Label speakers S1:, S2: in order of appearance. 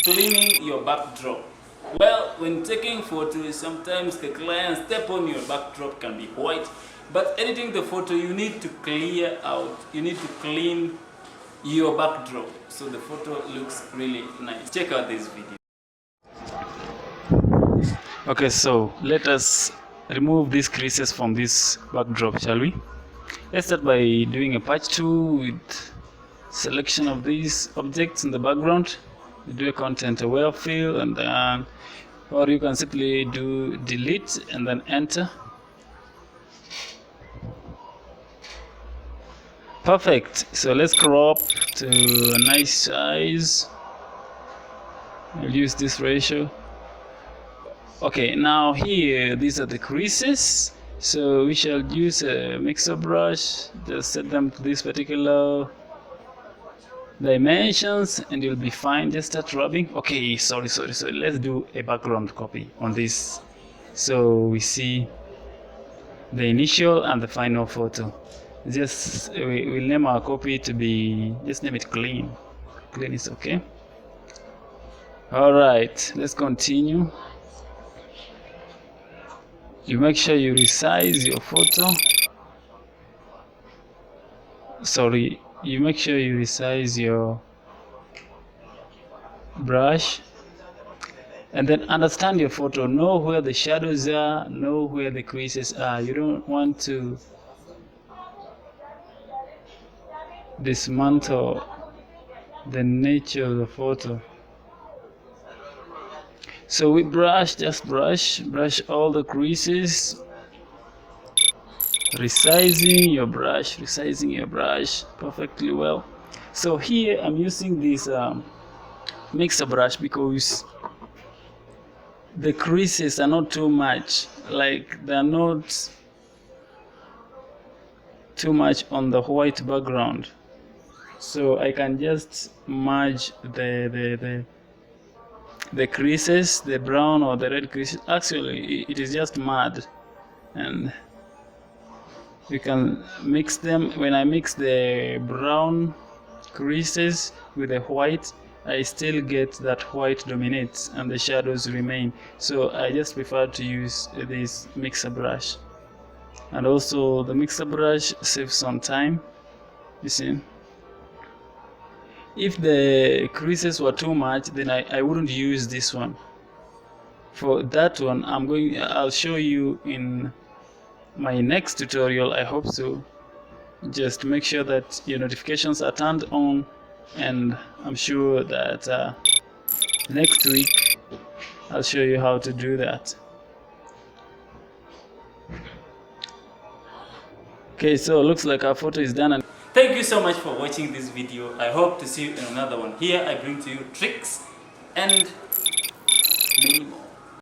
S1: Cleaning your backdrop. Well, when taking photos, sometimes the client step on your backdrop can be white, but editing the photo, you need to clear out, you need to clean your backdrop so the photo looks really nice. Check out this video. Okay, so let us remove these creases from this backdrop, shall we? Let's start by doing a patch tool with selection of these objects in the background. You do a content aware fill, and then, or you can simply do delete and then enter. Perfect. So let's crop to a nice size. I'll use this ratio. Okay, now here these are the creases, so we shall use a mixer brush, just set them to this particular dimensions and you'll be fine. Just start rubbing. Okay, sorry, let's do a background copy on this so we see the initial and the final photo. Just we'll name our copy to be, just name it clean is okay. All right, let's continue. You make sure you resize your photo. Sorry, you make sure you resize your brush, and then understand your photo. Know where the shadows are, know where the creases are. You don't want to dismantle the nature of the photo. So we brush, just brush all the creases, resizing your brush perfectly well. So here I'm using this mixer brush because the creases are not too much, like they're not too much on the white background, so I can just merge the creases, the brown or the red creases. Actually it is just mud, and you can mix them. When I mix the brown creases with the white, I still get that white dominates and the shadows remain, so I just prefer to use this mixer brush. And also the mixer brush saves some time. You see, if the creases were too much, then I wouldn't use this one. For that one, I'll show you in my next tutorial. I hope so. Just make sure that your notifications are turned on, and I'm sure that next week I'll show you how to do that. Okay, so it looks like our photo is done. And thank you so much for watching this video. I hope to see you in another one. Here I bring to you tricks and many more.